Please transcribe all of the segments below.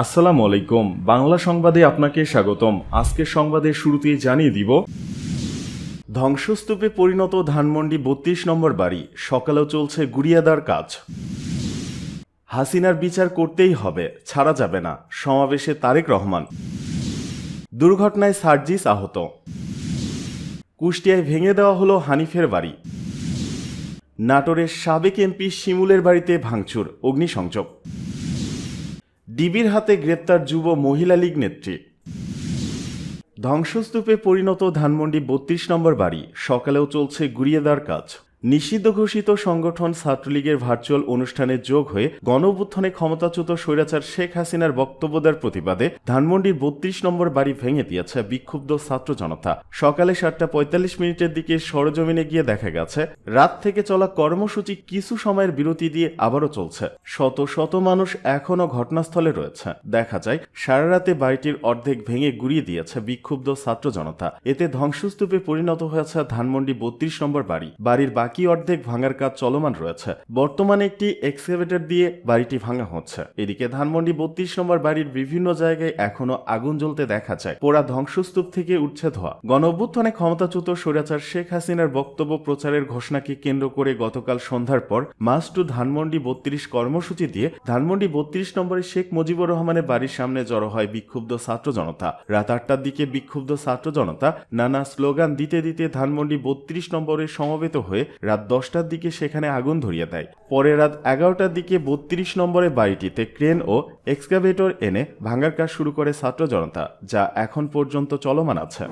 আসসালামু আলাইকুম। বাংলা সংবাদে আপনাকে স্বাগতম। আজকের সংবাদের শুরুতেই জানিয়ে দিব, ধ্বংসস্তূপে পরিণত ধানমন্ডি ৩২ নম্বর বাড়ি, সকালেও চলছে গুড়িয়াদার কাজ। হাসিনার বিচার করতেই হবে, ছাড়া যাবে না, সমাবেশে তারেক রহমান। দুর্ঘটনায় সার্জিস আহত। কুষ্টিয়ায় ভেঙে দেওয়া হলো হানিফের বাড়ি। নাটোরের সাবেক এমপি শিমুলের বাড়িতে ভাঙচুর, অগ্নিসংযোগ। ডিবির হাতে গ্রেপ্তার যুব মহিলা লীগ নেত্রী। ধ্বংসস্তূপে পরিণত ধানমন্ডি ৩২ নম্বর বাড়ি, সকালেও চলছে গুড়িয়ে কাজ। নিষিদ্ধ ঘোষিত সংগঠন ছাত্রলীগের ভার্চুয়াল অনুষ্ঠানে যোগ হয়ে গণঅভ্যুত্থানে ক্ষমতাচ্যুত স্বৈরাচার শেখ হাসিনার বক্তব্য দেওয়ার প্রতিবাদে ধানমন্ডির ৩২ নম্বর বাড়ি ভেঙে দিয়েছে বিক্ষুব্ধ ছাত্র জনতা। সকালে ৭:৪৫ দিকে সরজমিনে গিয়ে দেখা গেছে রাত থেকে চলা কর্মসূচি কিছু সময়ের বিরতি দিয়ে আবারও চলছে। শত শত মানুষ এখনও ঘটনাস্থলে রয়েছে। দেখা যায় সারা রাতে বাড়িটির অর্ধেক ভেঙে গুড়িয়ে দিয়েছে বিক্ষুব্ধ ছাত্র জনতা। এতে ধ্বংসস্তূপে পরিণত হয়েছে ধানমন্ডি ৩২ নম্বর বাড়ি। বাড়ির বাকি অর্ধেক ভাঙার কাজ চলমান রয়েছে। বর্তমানে একটি এক্সকাভেটর দিয়ে বাড়িটি ভাঙা হচ্ছে। এদিকে ধানমন্ডি ৩২ নম্বর বাড়ির বিভিন্ন জায়গায় এখনো আগুন জ্বলতে দেখা যায়। পোড়া ধ্বংসস্তূপ থেকে উঠছে ধোঁয়া। গণঅভ্যুত্থানে ক্ষমতাচ্যুত স্বৈরাচার শেখ হাসিনার বক্তব্য প্রচারের ঘোষণাকে কেন্দ্র করে গতকাল সন্ধ্যার পর মার্চ টু ধানমন্ডি ৩২ কর্মসূচি দিয়ে ধানমন্ডি ৩২ নম্বরে শেখ মুজিবুর রহমানের বাড়ির সামনে জড়ো হয় বিক্ষুব্ধ ছাত্র জনতা। রাত ৮টার দিকে বিক্ষুব্ধ ছাত্র জনতা নানা স্লোগান দিতে দিতে ধানমন্ডি ৩২ নম্বরে সমবেত হয়ে রাত ১০টার দিকে সেখানে আগুন ধরিয়ে দেয়। পরে রাত ১১টার দিকে ৩২ নম্বরের বাড়িটিতে ক্রেন ও এক্সকাভেটর এনে ভাঙার কাজ শুরু করে ছাত্র জনতা, যা এখন পর্যন্ত চলমান আছে।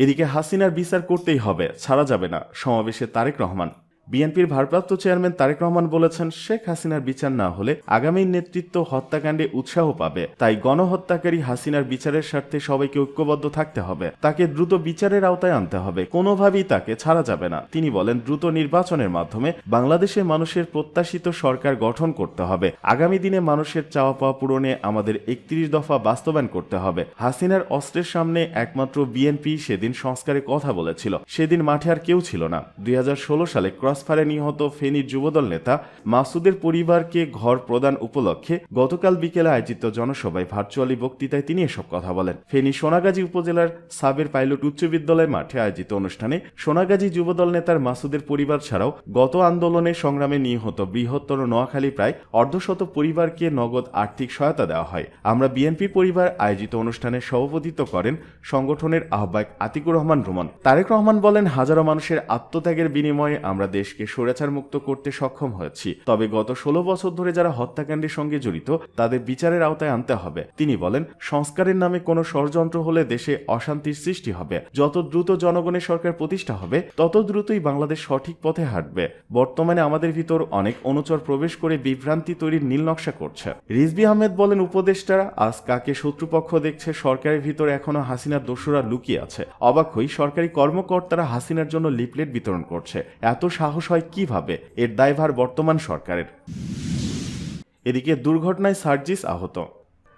এদিকে হাসিনার বিচার করতেই হবে, ছাড়া যাবে না, সমাবেশে তারেক রহমান। বিএনপির ভারপ্রাপ্ত চেয়ারম্যান তারেক রহমান বলেছেন, শেখ হাসিনার বিচার না হলে আগামী নেতৃত্ব হত্যাকাণ্ডে উৎসাহ পাবে। তাই গণহত্যাকারী হাসিনার বিচারের স্বার্থে সবাইকে ঐক্যবদ্ধ থাকতে হবে। তাকে দ্রুত বিচারের আওতায় আনতে হবে, কোনোভাবেই তাকে ছাড়া যাবে না। তিনি বলেন, দ্রুত নির্বাচনের মাধ্যমে বাংলাদেশের মানুষের প্রত্যাশিত সরকার গঠন করতে হবে। আগামী দিনে মানুষের চাওয়া পাওয়া পূরণে আমাদের ৩১ দফা বাস্তবায়ন করতে হবে। হাসিনার অস্ত্রের সামনে একমাত্র বিএনপি সেদিন সংস্কারের কথা বলেছিল। সেদিন মাঠে আর কেউ ছিল না। ২০১৬ সালে ক্রসফায়ারে নিহত ফেনীর যুবদল নেতা মাসুদের পরিবারকে ঘর প্রদান উপলক্ষে গতকাল বিকেলে আয়োজিত জনসভায় ভার্চুয়ালি বক্তৃতায় তিনি এসব কথা বলেন। ফেনী সোনাগাজী উপজেলার সাবের পাইলট উচ্চ বিদ্যালয় মাঠে আয়োজিত অনুষ্ঠানে সোনাগাজী যুবদল নেতার মাসুদের পরিবার ছাড়াও গত আন্দোলনের সংগ্রামে নিহত বৃহত্তর নোয়াখালী প্রায় অর্ধশত পরিবারকে নগদ আর্থিক সহায়তা দেওয়া হয়। আমরা বিএনপি পরিবার আয়োজিত অনুষ্ঠানে সভাপতিত্ব করেন সংগঠনের আহ্বায়ক আতিকুর রহমান রুমন। তারেক রহমান বলেন, হাজারো মানুষের আত্মত্যাগের বিনিময়ে আমরা দেশকে স্বৈরাচার মুক্ত করতে সক্ষম হয়েছি। তবে গত ১৬ বছর ধরে যারা হত্যাকাণ্ডের সঙ্গে জড়িত তাদের বিচারের আওতায় আনতে হবে। তিনি বলেন, সংস্কারের নামে কোনো ষড়যন্ত্র হলে দেশে অশান্তির সৃষ্টি হবে। যত দ্রুত জনগণের সরকার প্রতিষ্ঠা হবে তত দ্রুতই বাংলাদেশ সঠিক পথে হাঁটবে। বর্তমানে আমাদের ভিতর অনেক অনুচর প্রবেশ করে বিভ্রান্তি তৈরির নীল নকশা করছে। রিজভী আহমেদ বলেন, উপদেষ্টারা আজ কাকে শত্রুপক্ষ দেখছে, সরকারের ভিতরে এখনো হাসিনার দোসররা লুকিয়ে আছে। অবাক হই, সরকারি কর্মকর্তারা হাসিনার জন্য লিফলেট বিতরণ করছে। এত সাহস হয় কিভাবে? এর দায়ভার বর্তমান সরকারের। এদিকে দুর্ঘটনায় সার্জিস আহত।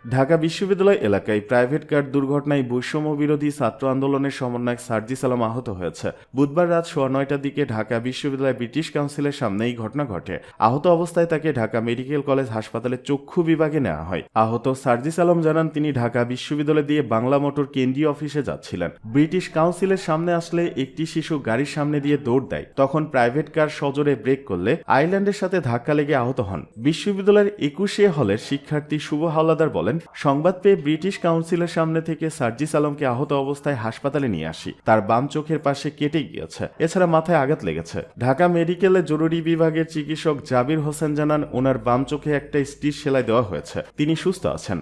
ঢাকা বিশ্ববিদ্যালয় এলাকায় প্রাইভেট কার দুর্ঘটনায় বৈষম্য বিরোধী ছাত্র আন্দোলনের সমন্বয়ক সার্জিস আলম আহত হয়েছে। বুধবার রাত ৯:৩০ দিকে ঢাকা বিশ্ববিদ্যালয় ব্রিটিশ কাউন্সিলের সামনে এই ঘটনা ঘটে। আহত অবস্থায় তাকে ঢাকা মেডিকেল কলেজ হাসপাতালে চক্ষু বিভাগে নেওয়া হয়। আহত সার্জিস আলম জানান, তিনি ঢাকা বিশ্ববিদ্যালয় দিয়ে বাংলা মোটর কেন্দ্রীয় অফিসে যাচ্ছিলেন। ব্রিটিশ কাউন্সিলের সামনে আসলে একটি শিশু গাড়ির সামনে দিয়ে দৌড় দেয়। তখন প্রাইভেট কার সজোরে ব্রেক করলে আইল্যান্ডের সাথে ধাক্কা লেগে আহত হন। বিশ্ববিদ্যালয়ের ২১ হলের শিক্ষার্থী শুভ হাওলাদার বলেন, সংবাদ পেয়ে ব্রিটিশ কাউন্সিলের সামনে থেকে সার্জিস আলমকে আহত অবস্থায় হাসপাতালে নিয়ে আসি। তার বাম চোখের পাশে কেটে গিয়েছে, এছাড়া মাথায় আঘাত লেগেছে। ঢাকা মেডিকেলে জরুরি বিভাগের চিকিৎসক জাবির হোসেন জানান, ওনার বাম চোখে একটা স্টিচ সেলাই দেওয়া হয়েছে, তিনি সুস্থ আছেন।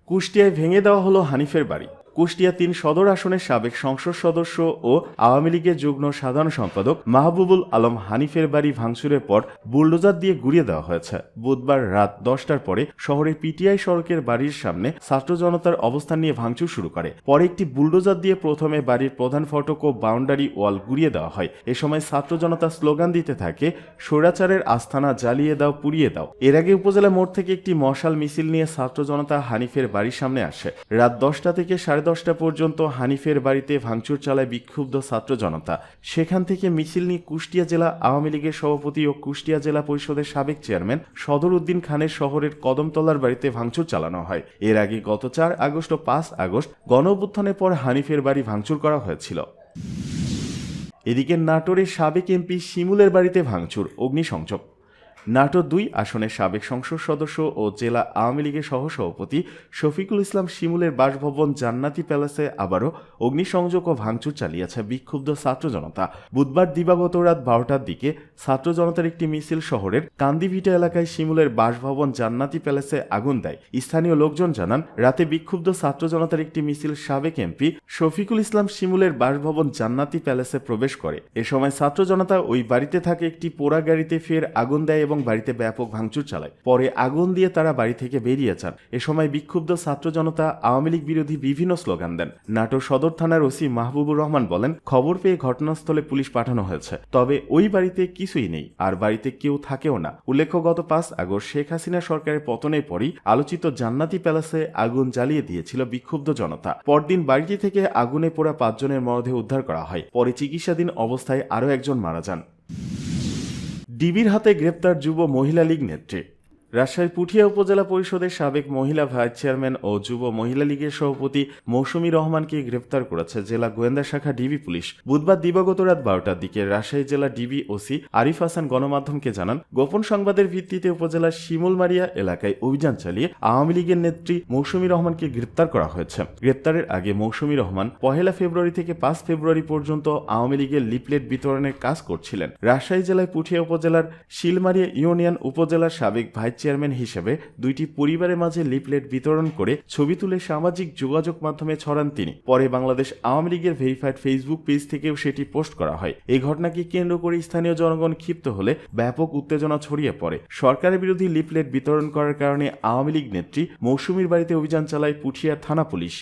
কুষ্টিয়ায় ভেঙে দেওয়া হলো হানিফের বাড়ি। কুষ্টিয়া ৩ সদর আসনের সাবেক সংসদ সদস্য ও আওয়ামী লীগের যুগ্ম সাধারণ সম্পাদক মাহবুবুল আলম হানিফের বাড়ি ভাঙচুরের পর বুলডোজার দিয়ে গুড়িয়ে দেওয়া হয়েছে। বুধবার রাত ১০টার পরে শহরের পিটিআই সড়কের বাড়ির সামনে ছাত্র জনতার অবস্থান নিয়ে ভাঙচুর শুরু করে। পরে একটি বুলডোজার দিয়ে প্রথমে বাড়ির প্রধান ফটক ও বাউন্ডারি ওয়াল গুড়িয়ে দেওয়া হয়। এ সময় ছাত্র জনতা স্লোগান দিতে থাকে, স্বৈরাচারের আস্তানা জ্বালিয়ে দাও, পুড়িয়ে দাও। এর আগে উপজেলা মোড় থেকে একটি মশাল মিছিল নিয়ে ছাত্র জনতা হানিফের বাড়ির সামনে আসে। রাত ১০টা থেকে ১০:৩০ 10:30 পর্যন্ত হানিফের বাড়িতে ভাঙচুর চালায় বিক্ষুব্ধ ছাত্র জনতা। সেখান থেকে মিছিল নিয়ে কুষ্টিয়া জেলা আওয়ামী লীগের সভাপতি ও কুষ্টিয়া জেলা পরিষদের সাবেক চেয়ারম্যান সদর উদ্দিন খানের শহরের কদমতলার বাড়িতে ভাঙচুর চালানো হয়। এর আগে গত 4 আগস্ট ও 5 আগস্ট গণঅভ্যুত্থানের পর হানিফের বাড়ি ভাঙচুর করা হয়েছিল। এদিকে নাটোরের সাবেক এমপি শিমুলের বাড়িতে ভাঙচুর, অগ্নিসংযোগ। নাটোর 2 আসনের সাবেক সংসদ সদস্য ও জেলা আওয়ামী লীগের সহসভাপতি শফিকুল ইসলাম শিমুলের বাসভবন জান্নাতি প্যালেসে আবারও অগ্নিসংযোগ ও ভাঙচুর চালিয়েছে বিক্ষুব্ধ ছাত্র জনতা। বুধবার দিবাগত রাত 12টার দিকে ছাত্র জনতার একটি মিছিল শহরের কান্দিভিটা এলাকায় শিমুলের বাসভবন জান্নাতি প্যালেসে আগুন দেয়। স্থানীয় লোকজন জানান, রাতে বিক্ষুব্ধ ছাত্র জনতার একটি মিছিল সাবেক এমপি শফিকুল ইসলাম শিমুলের বাসভবন জান্নাতি প্যালেসে প্রবেশ করে। এ সময় ছাত্র জনতা ওই বাড়িতে থাকে একটি পোড়া গাড়িতে ফের আগুন দেয় এবং বাড়িতে ব্যাপক ভাঙচুর চালায়। পরে আগুন দিয়ে তারা বাড়ি থেকে বেরিয়ে যান। এ সময় বিক্ষুব্ধ ছাত্র জনতা আওয়ামী লীগ বিরোধী বিভিন্ন স্লোগান দেন। নাটোর সদর থানার ওসি মাহবুবুর রহমান বলেন, খবর পেয়ে ঘটনাস্থলে পুলিশ পাঠানো হয়েছে, তবে ওই বাড়িতে কিছুই নেই, আর বাড়িতে কেউ থাকেও না। উল্লেখ্য, গত 5 আগস্ট শেখ হাসিনা সরকারের পতনের পরই আলোচিত জান্নাতি প্যালেসে আগুন জ্বালিয়ে দিয়েছিল বিক্ষুব্ধ জনতা। পরদিন বাড়িটি থেকে আগুনে পোড়া 5 জনের মরদেহ উদ্ধার করা হয়। পরে চিকিৎসাধীন অবস্থায় আরও একজন মারা যান। ডিবির হাতে গ্রেপ্তার যুব মহিলা লীগ নেত্রী। রাজশাহীর পুঠিয়া উপজেলা পরিষদের সাবেক মহিলা ভাইস চেয়ারম্যান ও যুব মহিলা লীগের সভাপতি মৌসুমী রহমানকে গ্রেপ্তার করেছে জেলা গোয়েন্দা শাখা ডিবি পুলিশ। বুধবার দিবাগত রাত 12টার দিকে রাজশাহী জেলা ডিবি ওসি আরিফ হাসান গণমাধ্যমকে জানান, গোপন সংবাদের ভিত্তিতে উপজেলার শিমুলমারিয়া এলাকায় অভিযান চালিয়ে আওয়ামী লীগের নেত্রী মৌসুমী রহমানকে গ্রেপ্তার করা হয়েছে। গ্রেপ্তারের আগে মৌসুমী রহমান 1 ফেব্রুয়ারি থেকে 5 ফেব্রুয়ারি পর্যন্ত আওয়ামী লীগের লিফলেট বিতরণের কাজ করছিলেন। রাজশাহী জেলায় পুঠিয়া উপজেলার শিলমারিয়া ইউনিয়ন উপজেলার সাবেক ভাইস চেয়ারম্যান হিসেবে 2টি পরিবারের মাঝে লিফলেট বিতরণ করে ছবি তুলে সামাজিক যোগাযোগ মাধ্যমে ছড়ান তিনি। পরে বাংলাদেশ আওয়ামী লীগের ভেরিফাইড ফেসবুক পেজ থেকেও সেটি পোস্ট করা হয়। এই ঘটনাকে কেন্দ্র করে স্থানীয় জনগণ ক্ষিপ্ত হলে ব্যাপক উত্তেজনা ছড়িয়ে পড়ে। সরকারের বিরোধী লিফলেট বিতরণ করার কারণে আওয়ামী লীগ নেত্রী মৌসুমীর বাড়িতে অভিযান চালায় পুঠিয়া থানা পুলিশ।